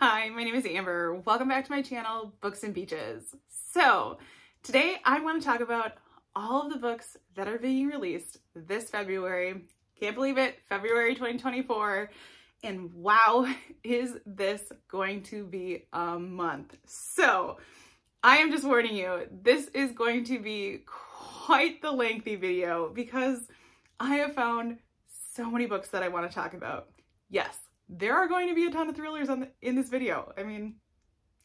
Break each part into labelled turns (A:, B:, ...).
A: Hi, my name is Amber. Welcome back to my channel, Books and Beaches. So today I want to talk about all of the books that are being released this February. Can't believe it, February 2024. And wow, is this going to be a month. So I am just warning you, this is going to be quite the lengthy video because I have found so many books that I want to talk about. Yes, there are going to be a ton of thrillers in this video. I mean,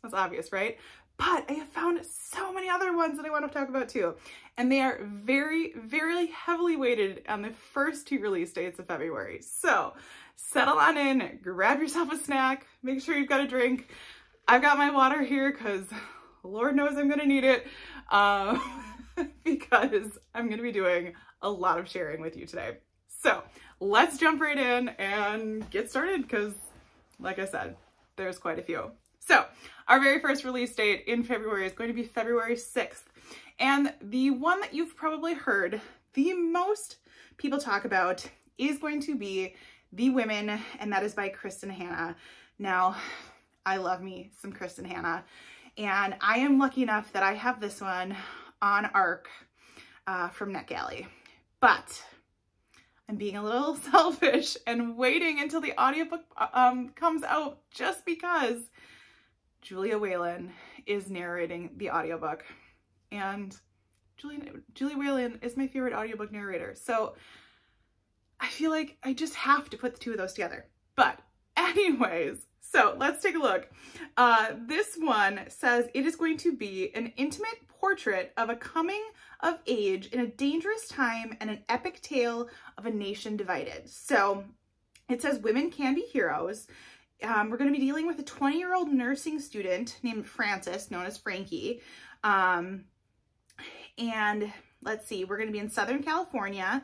A: that's obvious, right? But I have found so many other ones that I want to talk about too. And they are very, very heavily weighted on the first two release dates of February. So settle on in, grab yourself a snack, make sure you've got a drink. I've got my water here because Lord knows I'm going to need it because I'm going to be doing a lot of sharing with you today. So let's jump right in and get started because, like I said, there's quite a few. So our very first release date in February is going to be February 6th. And the one that you've probably heard the most people talk about is going to be The Women, and that is by Kristen Hanna. Now, I love me some Kristen Hanna, and I am lucky enough that I have this one on ARC from NetGalley. But I'm being a little selfish and waiting until the audiobook comes out just because Julia Whelan is narrating the audiobook. And Julia Whelan is my favorite audiobook narrator. So I feel like I just have to put the two of those together. But anyways, so let's take a look. This one says it is going to be an intimate portrait of a coming of age in a dangerous time and an epic tale of a nation divided. So it says women can be heroes. We're going to be dealing with a 20-year-old nursing student named Frances, known as Frankie. And let's see, we're going to be in Southern California.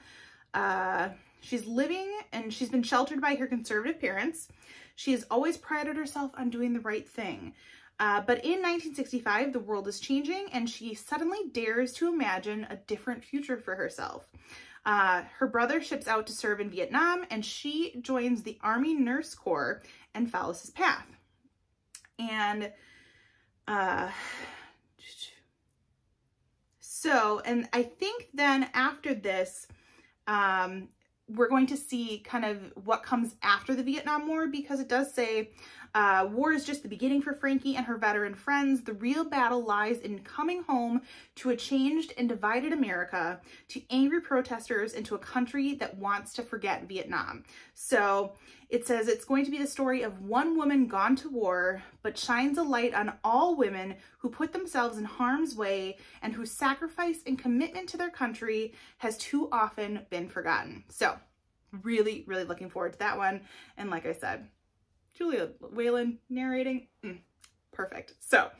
A: She's living and she's been sheltered by her conservative parents. She has always prided herself on doing the right thing. But in 1965, the world is changing and she suddenly dares to imagine a different future for herself. Her brother ships out to serve in Vietnam and she joins the Army Nurse Corps and follows his path. And and I think then after this, we're going to see kind of what comes after the Vietnam War, because it does say war is just the beginning for Frankie and her veteran friends. The real battle lies in coming home to a changed and divided America, to angry protesters, and to a country that wants to forget Vietnam. So it says it's going to be the story of one woman gone to war, but shines a light on all women who put themselves in harm's way and whose sacrifice and commitment to their country has too often been forgotten. So really, really looking forward to that one. And like I said, Julia Whelan narrating, perfect. So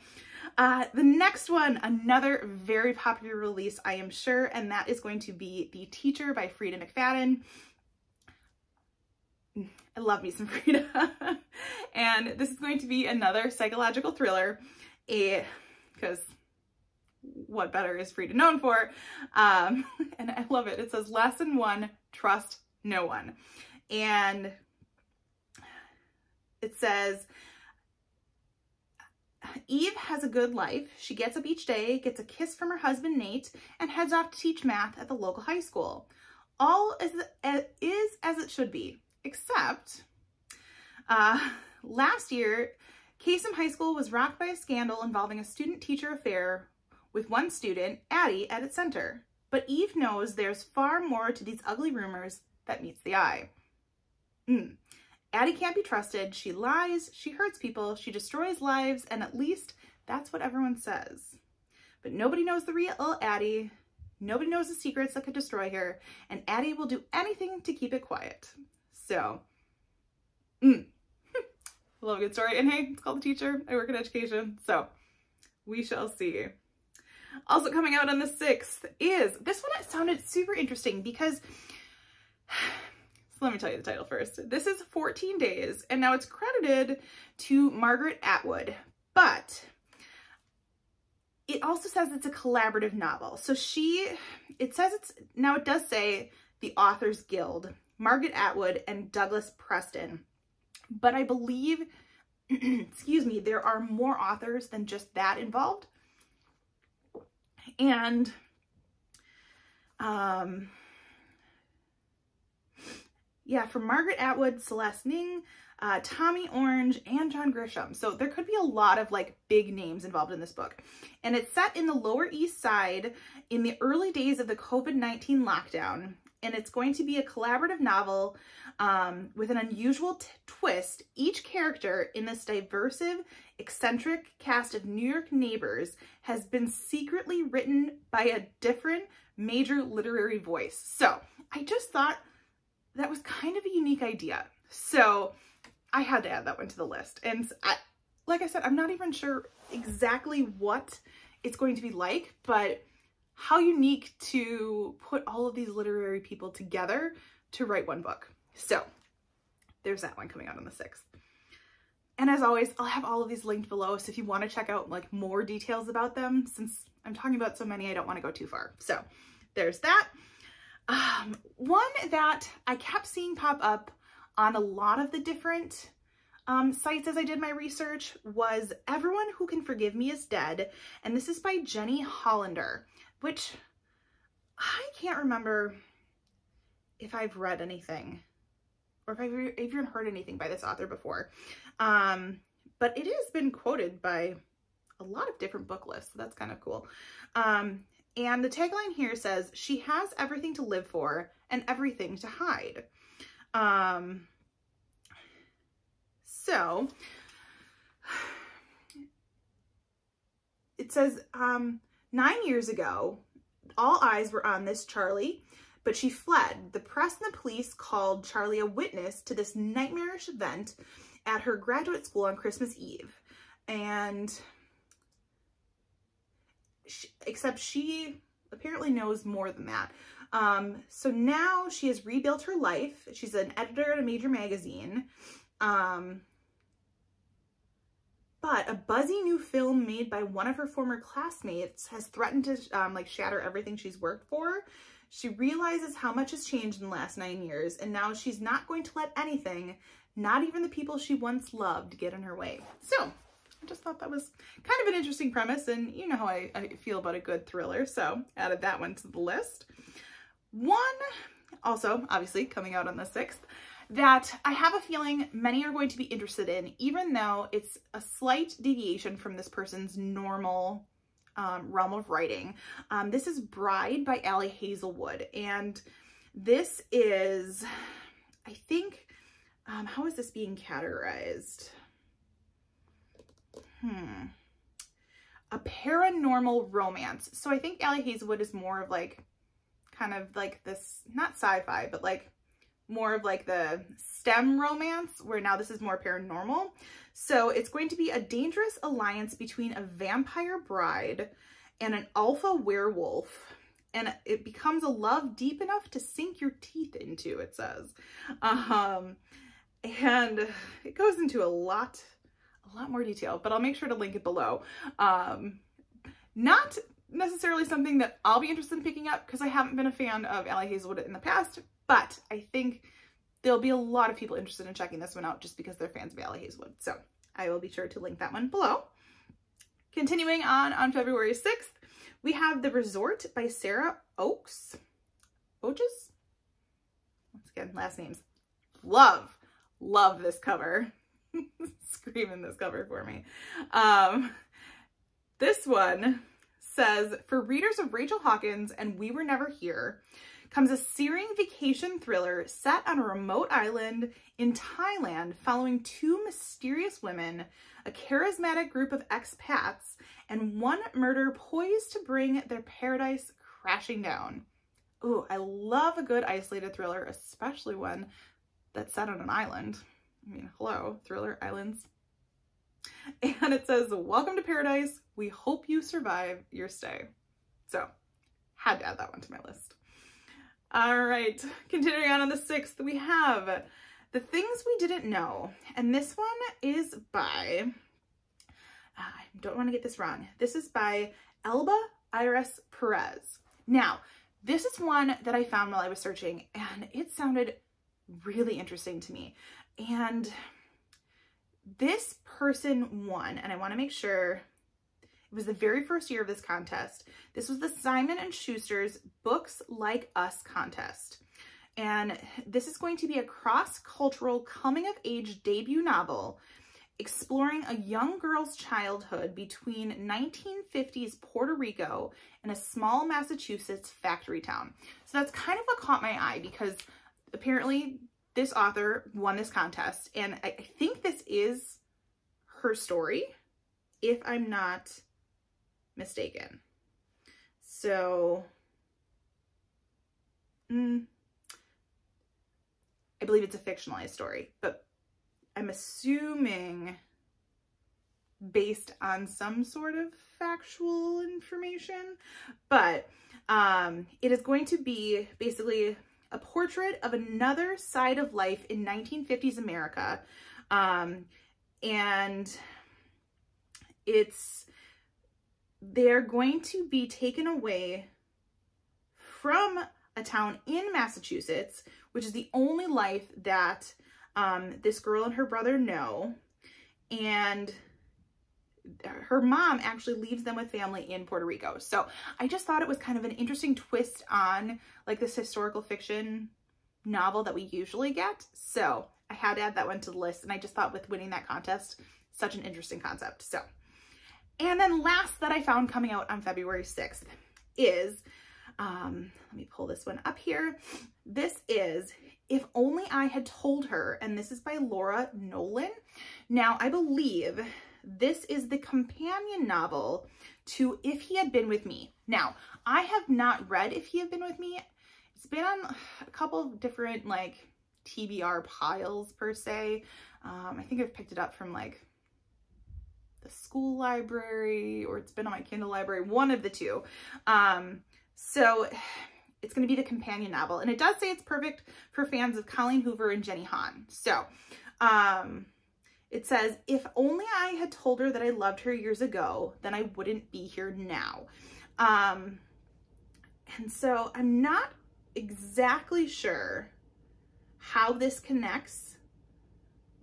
A: the next one, another very popular release, I am sure, and that is going to be The Teacher by Frida McFadden. I love me some Frida. And this is going to be another psychological thriller, because what better is Frida known for? And I love it. It says, Lesson 1, trust no one. And it says, Eve has a good life. She gets up each day, gets a kiss from her husband, Nate, and heads off to teach math at the local high school. All is as it should be, except last year, Kasem High School was rocked by a scandal involving a student-teacher affair with one student, Addie, at its center. But Eve knows there's far more to these ugly rumors that meets the eye. Addie can't be trusted. She lies, she hurts people, she destroys lives, and at least that's what everyone says. But nobody knows the real Addie. Nobody knows the secrets that could destroy her, and Addie will do anything to keep it quiet. So, love a good story. And hey, it's called The Teacher. I work in education, so we shall see. Also coming out on the 6th is, this one sounded super interesting because, so let me tell you the title first. This is 14 Days, and now it's credited to Margaret Atwood, but it also says it's a collaborative novel. So it does say the Authors Guild, Margaret Atwood and Douglas Preston, but I believe excuse me, there are more authors than just that involved. And yeah, from Margaret Atwood, Celeste Ning, Tommy Orange, and John Grisham. So there could be a lot of like big names involved in this book. And it's set in the Lower East Side in the early days of the COVID-19 lockdown. And it's going to be a collaborative novel with an unusual twist. Each character in this diverse, eccentric cast of New York neighbors has been secretly written by a different major literary voice. So I just thought that was kind of a unique idea. So I had to add that one to the list. And like I said, I'm not even sure exactly what it's going to be like, but how unique to put all of these literary people together to write one book. So there's that one coming out on the 6th. And as always, I'll have all of these linked below. So if you want to check out like more details about them, since I'm talking about so many, I don't want to go too far. So there's that. One that I kept seeing pop up on a lot of the different sites as I did my research was Everyone Who Can Forgive Me Is Dead. And this is by Jenny Hollander, which I can't remember if I've read anything or if I've even heard anything by this author before. But it has been quoted by a lot of different book lists, so that's kind of cool. And the tagline here says, she has everything to live for and everything to hide. So it says, 9 years ago, all eyes were on this Charlie, but she fled. The press and the police called Charlie a witness to this nightmarish event at her graduate school on Christmas Eve. And except she apparently knows more than that. So now she has rebuilt her life. She's an editor at a major magazine. But a buzzy new film made by one of her former classmates has threatened to like shatter everything she's worked for. She realizes how much has changed in the last 9 years, and now she's not going to let anything, not even the people she once loved, get in her way. So I just thought that was kind of an interesting premise, and you know how I feel about a good thriller, so added that one to the list. One, also obviously coming out on the 6th, that I have a feeling many are going to be interested in, even though it's a slight deviation from this person's normal realm of writing. This is Bride by Allie Hazelwood, and this is, I think, how is this being categorized? A paranormal romance. So I think Allie Hazelwood is more of like, kind of like this, not sci-fi, but like more of like the STEM romance, where now this is more paranormal. So it's going to be a dangerous alliance between a vampire bride and an alpha werewolf. And it becomes a love deep enough to sink your teeth into, it says. And it goes into a lot more detail, but I'll make sure to link it below. Not necessarily something that I'll be interested in picking up because I haven't been a fan of Allie Hazelwood in the past, but I think there'll be a lot of people interested in checking this one out just because they're fans of Allie Hazelwood. So I will be sure to link that one below. Continuing on February 6th, we have The Resort by Sarah Oakes. Oaches? Once again, last names. Love this cover. Screaming this cover for me. This one says, for readers of Rachel Hawkins and We Were Never Here, comes a searing vacation thriller set on a remote island in Thailand following two mysterious women, a charismatic group of expats, and one murder poised to bring their paradise crashing down. Ooh, I love a good isolated thriller, especially one that's set on an island. I mean, hello, thriller islands. And it says, welcome to paradise. We hope you survive your stay. So, had to add that one to my list. All right, continuing on the 6th, we have The Things We Didn't Know. And this one is by, I don't want to get this wrong. This is by Elba Iris Perez. Now, this is one that I found while I was searching, and it sounded really interesting to me. And this person won, and I want to make sure it was the very first year of this contest. This was the Simon & Schuster's Books Like Us contest. And this is going to be a cross-cultural coming-of-age debut novel exploring a young girl's childhood between 1950s Puerto Rico and a small Massachusetts factory town. So that's kind of what caught my eye, because apparently this author won this contest, and I think this is her story, if I'm not mistaken. So, I believe it's a fictionalized story, but I'm assuming based on some sort of factual information. But it is going to be basically a portrait of another side of life in 1950s America. And they're going to be taken away from a town in Massachusetts, which is the only life that this girl and her brother know. And her mom actually leaves them with family in Puerto Rico. So I just thought it was kind of an interesting twist on like this historical fiction novel that we usually get. So I had to add that one to the list, and I just thought with winning that contest, such an interesting concept. So, and then last that I found coming out on February 6th is, let me pull this one up here. This is If Only I Had Told Her, and this is by Laura Nolan. Now, I believe this is the companion novel to If He Had Been With Me. Now, I have not read If He Had Been With Me. It's been on a couple of different like TBR piles per se. I think I've picked it up from like the school library, or it's been on my Kindle library, one of the two. So it's going to be the companion novel, and it does say it's perfect for fans of Colleen Hoover and Jenny Han. So it says, if only I had told her that I loved her years ago, then I wouldn't be here now. And so I'm not exactly sure how this connects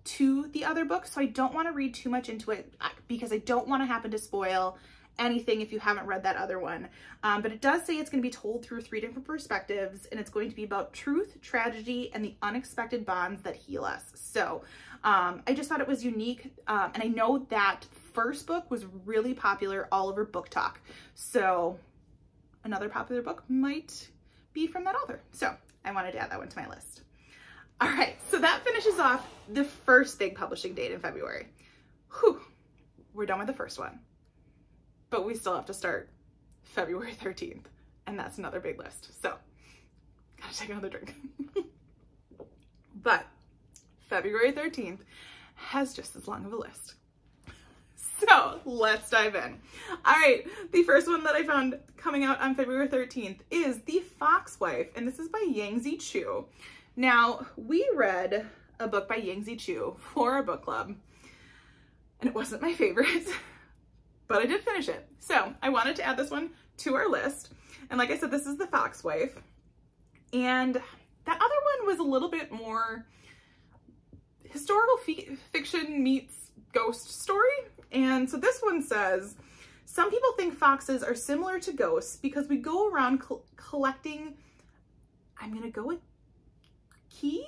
A: to the other book, so I don't want to read too much into it because I don't want to happen to spoil anything if you haven't read that other one. But it does say it's going to be told through 3 different perspectives, and it's going to be about truth, tragedy, and the unexpected bonds that heal us. So I just thought it was unique, and I know that first book was really popular all over Book Talk, so another popular book might be from that author. So I wanted to add that one to my list. All right, so that finishes off the first big publishing date in February. Whew, we're done with the first one. But we still have to start February 13th, and that's another big list. So, gotta take another drink. But February 13th has just as long of a list. So let's dive in. All right, the first one that I found coming out on February 13th is The Foxwife, and this is by Yangzi Chu. Now, we read a book by Yangzi Chu for our book club, and it wasn't my favorite, but I did finish it. So I wanted to add this one to our list. And like I said, this is The Foxwife. And that other one was a little bit more historical fiction meets ghost story. And so this one says, some people think foxes are similar to ghosts because we go around collecting, I'm gonna go with key,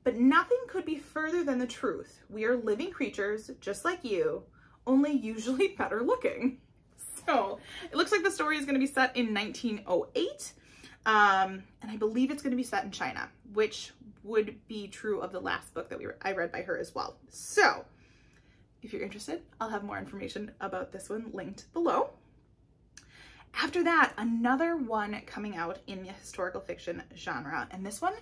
A: but nothing could be further than the truth. We are living creatures just like you, only usually better looking. So it looks like the story is going to be set in 1908, and I believe it's going to be set in China, which would be true of the last book that I read by her as well. So if you're interested, I'll have more information about this one linked below. After that, another one coming out in the historical fiction genre, and this one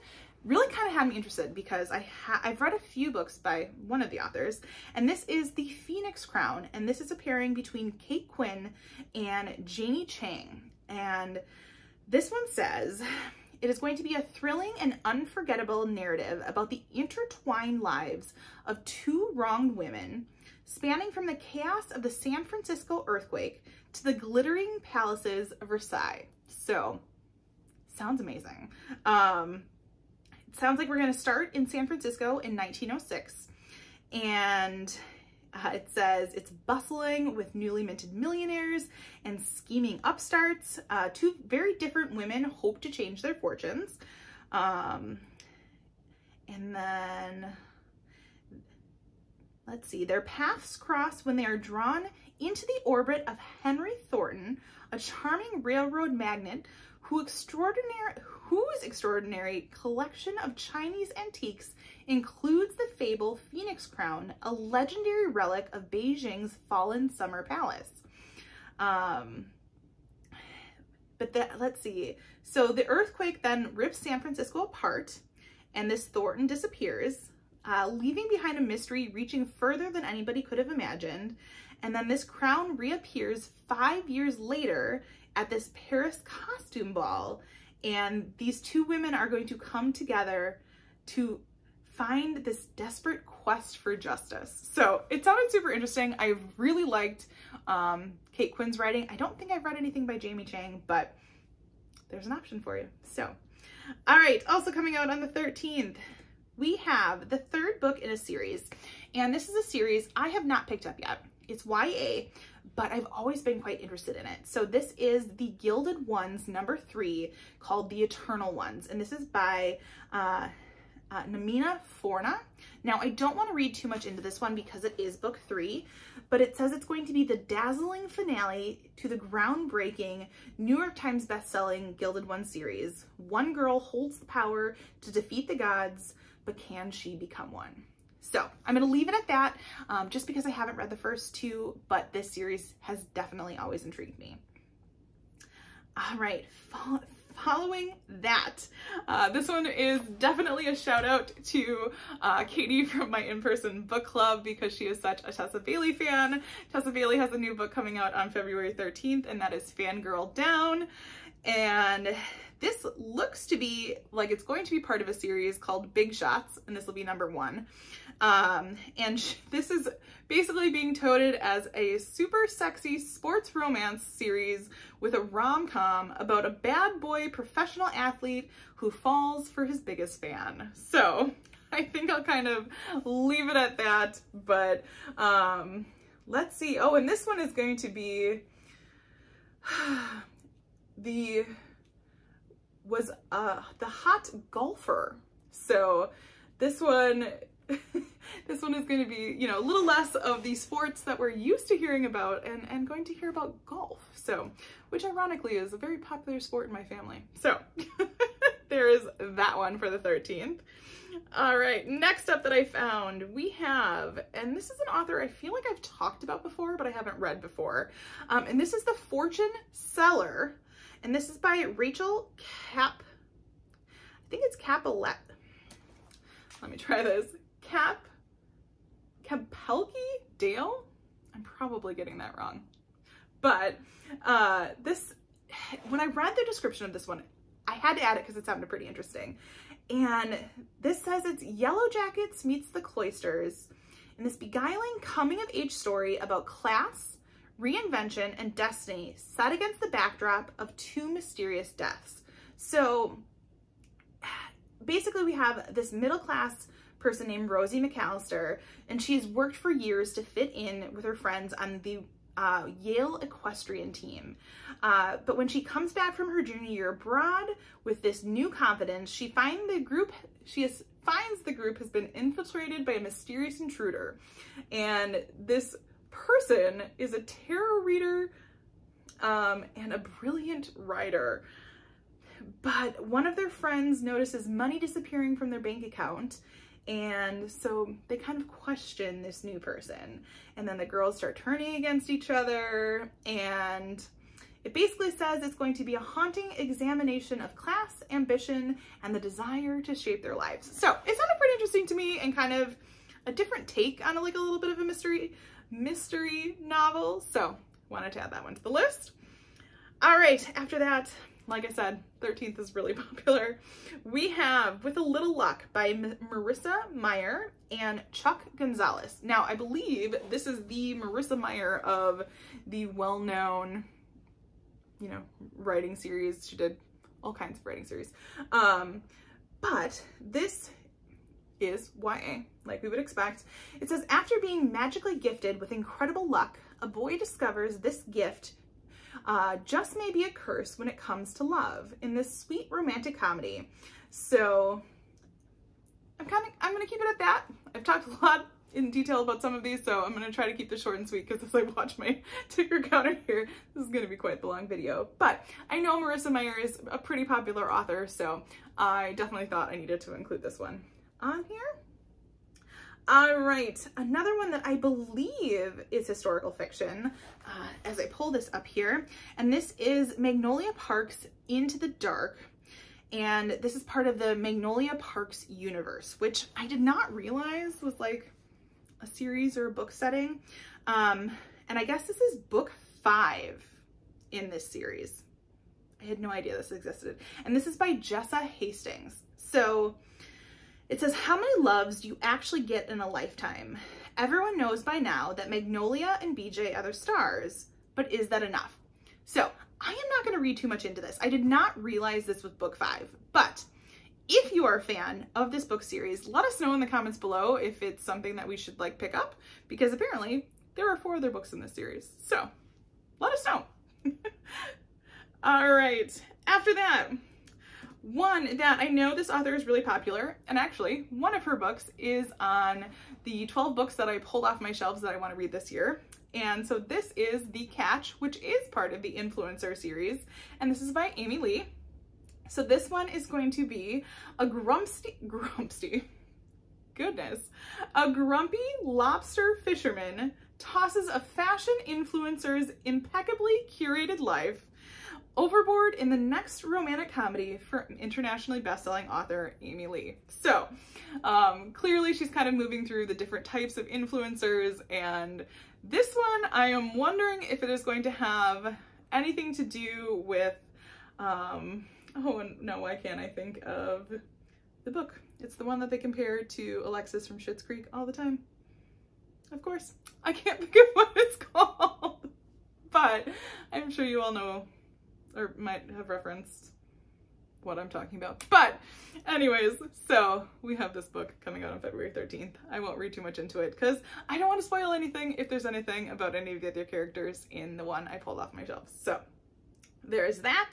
A: really kind of had me interested because I've read a few books by one of the authors, and this is The Phoenix Crown, and this is a pairing between Kate Quinn and Janie Chang. And this one says, it is going to be a thrilling and unforgettable narrative about the intertwined lives of 2 wronged women, spanning from the chaos of the San Francisco earthquake to the glittering palaces of Versailles. So, sounds amazing. It sounds like we're going to start in San Francisco in 1906. And it says it's bustling with newly minted millionaires and scheming upstarts. Two very different women hope to change their fortunes. And then, let's see, their paths cross when they are drawn into the orbit of Henry Thornton, a charming railroad magnate whose extraordinary collection of Chinese antiques includes the fabled Phoenix Crown, a legendary relic of Beijing's fallen summer palace. Let's see. So the earthquake then rips San Francisco apart, and this Thornton disappears, leaving behind a mystery reaching further than anybody could have imagined. And then this crown reappears 5 years later at this Paris costume ball, and these two women are going to come together to find this desperate quest for justice. So it sounded super interesting. I really liked Kate Quinn's writing. I don't think I've read anything by Jamie Chang, but there's an option for you. So, all right, also coming out on the 13th, we have the third book in a series, and this is a series I have not picked up yet. It's YA, but I've always been quite interested in it. So this is the Gilded Ones #3, called The Eternal Ones, and this is by Namina Forna. Now, I don't want to read too much into this one because it is book 3, but it says it's going to be the dazzling finale to the groundbreaking New York Times bestselling Gilded Ones series. One girl holds the power to defeat the gods, but can she become one? So I'm going to leave it at that, just because I haven't read the first 2, but this series has definitely always intrigued me. All right, following that, this one is definitely a shout out to Katie from my in-person book club, because she is such a Tessa Bailey fan. Tessa Bailey has a new book coming out on February 13th, and that is Fangirl Down. And this looks to be like it's going to be part of a series called Big Shots, and this will be #1. And this is basically being touted as a super sexy sports romance series with a rom-com about a bad boy professional athlete who falls for his biggest fan. So I think I'll kind of leave it at that, but let's see. Oh, and this one is going to be the hot golfer. So this one this one is going to be, you know, a little less of the sports that we're used to hearing about, and going to hear about golf. So, which ironically is a very popular sport in my family. So there is that one for the 13th. All right, next up that I found, we have, and this is an author I feel like I've talked about before, but I haven't read before. And this is The Fortune Seller. And this is by Rachel I think it's Capelette. Let me try this. Capelke Dale? I'm probably getting that wrong. But when I read the description of this one, I had to add it because it sounded pretty interesting. And this says it's Yellow Jackets meets the Cloisters, in this beguiling coming-of-age story about class, reinvention, and destiny set against the backdrop of 2 mysterious deaths. So basically we have this middle-class person named Rosie McAllister, and she's worked for years to fit in with her friends on the Yale equestrian team. But when she comes back from her junior year abroad with this new confidence, she finds the group has been infiltrated by a mysterious intruder. And this person is a tarot reader and a brilliant writer. But one of their friends notices money disappearing from their bank account, and so they kind of question this new person. And then the girls start turning against each other, and it basically says it's going to be a haunting examination of class, ambition, and the desire to shape their lives. So it sounded pretty interesting to me, and kind of a different take on a little bit of a mystery novel. So wanted to add that one to the list. All right, after that, like I said, 13th is really popular. We have With a Little Luck by Marissa Meyer and Chuck Gonzalez. Now, I believe this is the Marissa Meyer of the well-known, you know, writing series. She did all kinds of writing series. But this is YA, like we would expect. It says, after being magically gifted with incredible luck, a boy discovers this gift just may be a curse when it comes to love in this sweet romantic comedy. So I'm gonna keep it at that. I've talked a lot in detail about some of these, so I'm gonna try to keep this short and sweet, because as I watch my ticker counter here, this is gonna be quite the long video. But I know Marissa Meyer is a pretty popular author, so I definitely thought I needed to include this one on here. All right, another one that I believe is historical fiction, as I pull this up here, and this is Magnolia Parks Into the Dark. And this is part of the Magnolia Parks universe, which I did not realize was like a series or a book setting. And I guess this is book 5 in this series. I had no idea this existed. And this is by Jessa Hastings. So it says, how many loves do you actually get in a lifetime? Everyone knows by now that Magnolia and BJ are the stars, but is that enough? So I am not going to read too much into this. I did not realize this was book 5, but if you are a fan of this book series, let us know in the comments below if it's something that we should like pick up, because apparently there are 4 other books in this series. So let us know. All right. After that, one that I know this author is really popular, and actually one of her books is on the 12 books that I pulled off my shelves that I want to read this year. And so this is The Catch, which is part of the Influencer series, and this is by Amy Lee. So this one is going to be a grumpy lobster fisherman tosses a fashion influencer's impeccably curated life overboard in the next romantic comedy for internationally best-selling author Amy Lee. So clearly she's kind of moving through the different types of influencers, and this one I am wondering if it is going to have anything to do with oh no, why can't I think of the book? It's the one that they compare to Alexis from Schitt's Creek all the time. Of course, I can't think of what it's called, but I'm sure you all know or might have referenced what I'm talking about. But anyways, so we have this book coming out on February 13th. I won't read too much into it because I don't want to spoil anything if there's anything about any of the other characters in the one I pulled off my shelves. So there's that.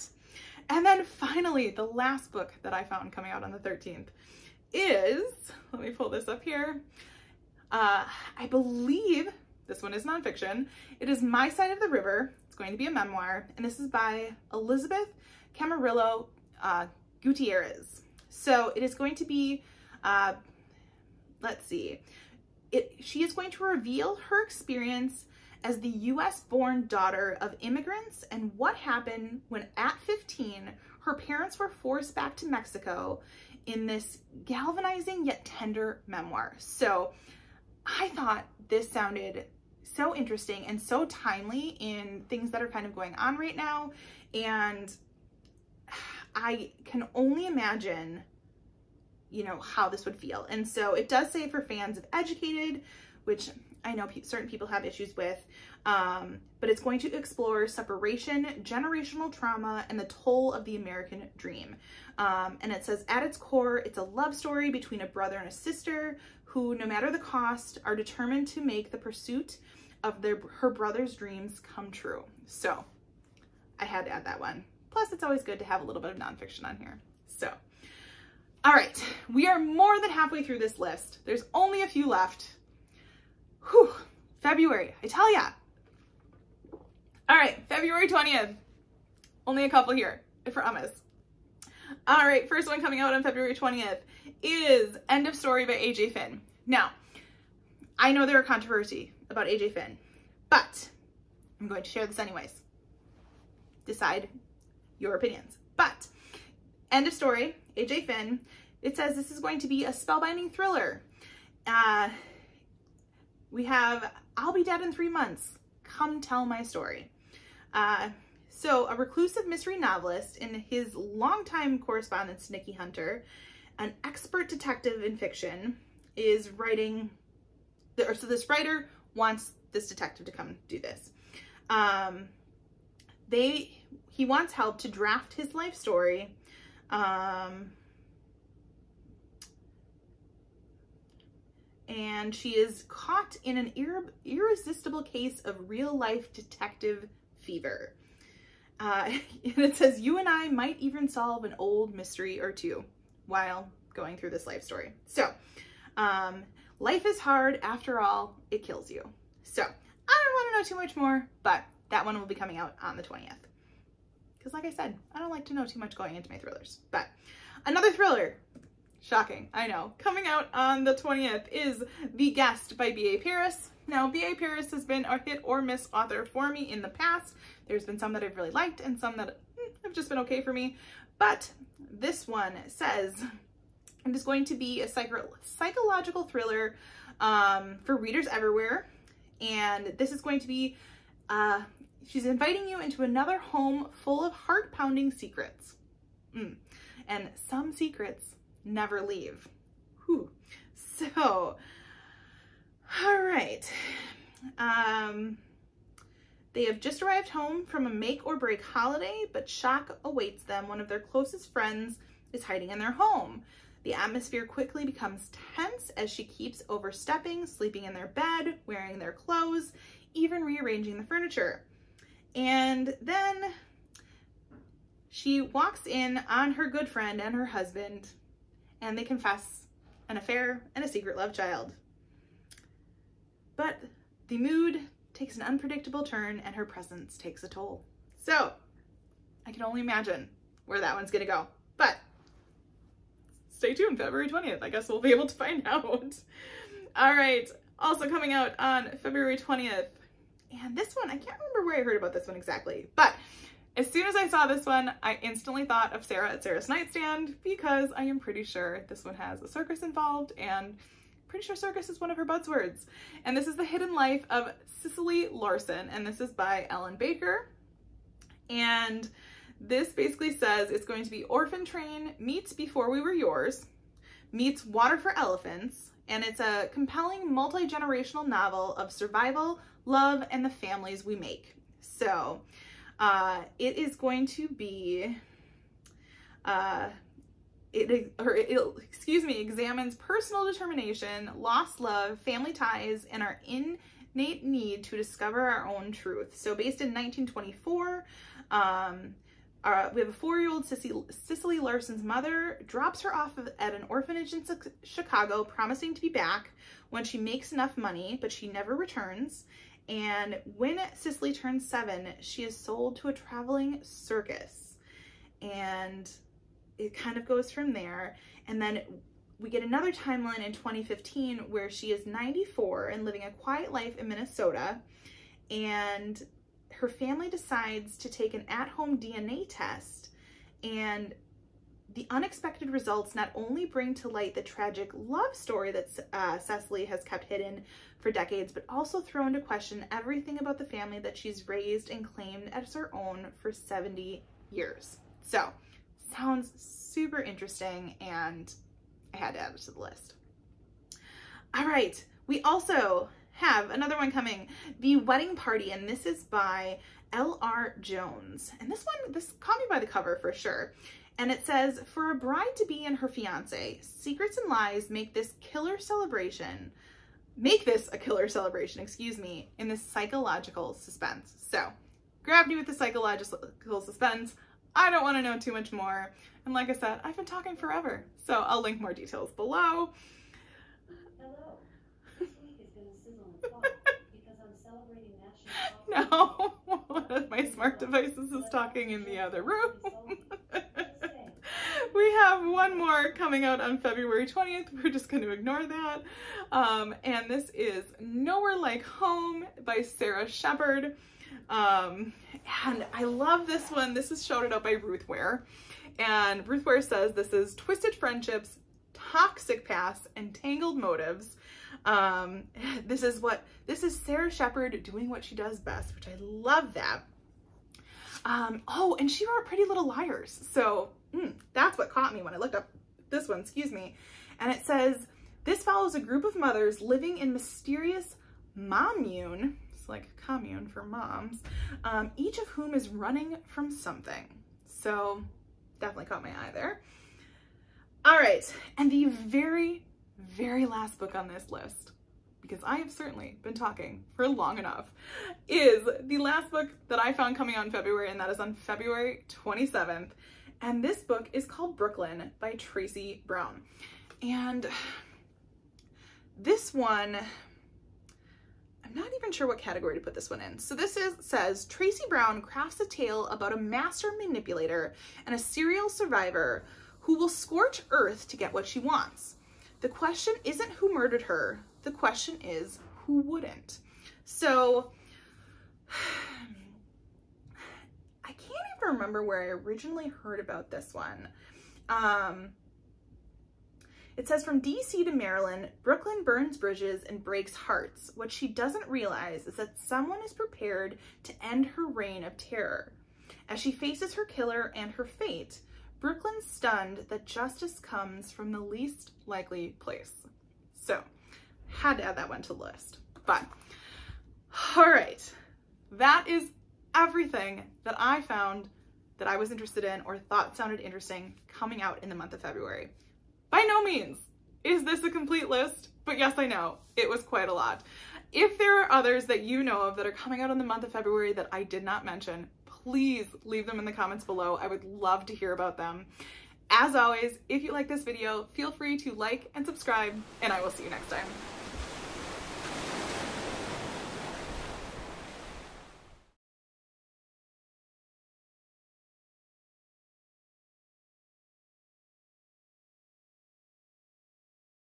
A: And then finally, the last book that I found coming out on the 13th is, let me pull this up here. I believe this one is nonfiction. It is My Side of the River. It's going to be a memoir, and this is by Elizabeth Camarillo Gutierrez. So it is going to be, let's see, she is going to reveal her experience as the US-born daughter of immigrants and what happened when at 15, her parents were forced back to Mexico in this galvanizing yet tender memoir. So I thought this sounded so interesting and so timely in things that are kind of going on right now. And I can only imagine, you know, how this would feel. And so it does say for fans of Educated, which I know certain people have issues with, but it's going to explore separation, generational trauma, and the toll of the American dream. And it says, at its core, it's a love story between a brother and a sister who, no matter the cost, are determined to make the pursuit of her brother's dreams come true. So I had to add that one. Plus, it's always good to have a little bit of nonfiction on here. So, all right, we are more than halfway through this list. There's only a few left. Whew, February, I tell ya. All right, February 20th. Only a couple here, I promise. All right, first one coming out on February 20th is End of Story by AJ Finn. Now, I know there are controversy about AJ Finn, but I'm going to share this anyways. Decide your opinions. But End of Story, AJ Finn, it says this is going to be a spellbinding thriller. We have I'll Be Dead in 3 Months. Come tell my story. So a reclusive mystery novelist in his longtime correspondence to Nikki Hunter, an expert detective in fiction, is writing, so this writer wants this detective to come do this. He wants help to draft his life story. and she is caught in an irresistible case of real-life detective fever. And it says, you and I might even solve an old mystery or two while going through this life story. So, life is hard. After all, it kills you. So, I don't want to know too much more, but that one will be coming out on the 20th. Because like I said, I don't like to know too much going into my thrillers. But another thriller, shocking, I know, coming out on the 20th is The Guest by B.A. Paris. Now, B.A. Paris has been a hit or miss author for me in the past. There's been some that I've really liked and some that have just been okay for me. But this one says it is going to be a psychological thriller for readers everywhere. And this is going to be, she's inviting you into another home full of heart-pounding secrets. And some secrets never leave. Whew. So, all right. They have just arrived home from a make or break holiday, but shock awaits them. One of their closest friends is hiding in their home. The atmosphere quickly becomes tense as she keeps overstepping, sleeping in their bed, wearing their clothes, even rearranging the furniture. And then she walks in on her good friend and her husband, and they confess an affair and a secret love child. But the mood takes an unpredictable turn and her presence takes a toll. So I can only imagine where that one's gonna go. But stay tuned, February 20th. I guess we'll be able to find out. All right, also coming out on February 20th. And this one, I can't remember where I heard about this one exactly, but as soon as I saw this one, I instantly thought of Sarah at Sarah's Nightstand because I am pretty sure this one has a circus involved, and pretty sure circus is one of her buzzwords. And this is The Hidden Life of Sicily Larson, and this is by Ellen Baker. And this basically says it's going to be Orphan Train meets Before We Were Yours, meets Water for Elephants, and it's a compelling multi-generational novel of survival, love, and the families we make. So it is going to be, examines personal determination, lost love, family ties, and our innate need to discover our own truth. So based in 1924, we have a 4-year-old Cicely Larson's mother drops her off at an orphanage in Chicago, promising to be back when she makes enough money, but she never returns. And when Cicely turns 7, she is sold to a traveling circus. And it kind of goes from there. And then we get another timeline in 2015 where she is 94 and living a quiet life in Minnesota. And her family decides to take an at-home DNA test, and the unexpected results not only bring to light the tragic love story that Cicely has kept hidden for decades, but also throw into question everything about the family that she's raised and claimed as her own for 70 years. So, sounds super interesting, and I had to add it to the list. All right, we also have another one coming, The Wedding Party, and this is by L.R. Jones. And this caught me by the cover for sure. And it says, for a bride to be and her fiance, secrets and lies make this a killer celebration, excuse me, in this psychological suspense. So, grab me with the psychological suspense. I don't want to know too much more. And like I said, I've been talking forever. So I'll link more details below.
B: Hello. This week is going to sizzle and pop because I'm celebrating National
A: No, one of my smart devices is talking in the other room. We have one more coming out on February 20th. We're just going to ignore that. And this is Nowhere Like Home by Sarah Shepard. And I love this one. This is shouted out by Ruth Ware. And Ruth Ware says this is twisted friendships, toxic pasts, and tangled motives. This is Sarah Shepard doing what she does best, which I love that. Oh, and she wrote Pretty Little Liars. So that's what caught me when I looked up this one, excuse me. And it says, this follows a group of mothers living in mysterious mommune, it's like a commune for moms, each of whom is running from something. So definitely caught my eye there. All right, and the very, very last book on this list, because I have certainly been talking for long enough, is the last book that I found coming out in February, and that is on February 27th. And this book is called Brooklyn by Tracy Brown. And this one, I'm not even sure what category to put this one in. So this says, Tracy Brown crafts a tale about a master manipulator and a serial survivor who will scorch earth to get what she wants. The question isn't who murdered her. The question is who wouldn't. So I can't even remember where I originally heard about this one. It says, from DC to Maryland, Brooklyn burns bridges and breaks hearts. What she doesn't realize is that someone is prepared to end her reign of terror. As she faces her killer and her fate, Brooklyn's stunned that justice comes from the least likely place. So, had to add that one to the list. But, all right, that is everything that I found that I was interested in or thought sounded interesting coming out in the month of February. By no means is this a complete list, but yes, I know it was quite a lot. If there are others that you know of that are coming out in the month of February that I did not mention, please leave them in the comments below. I would love to hear about them. As always, if you like this video, feel free to like and subscribe, and I will see you next time.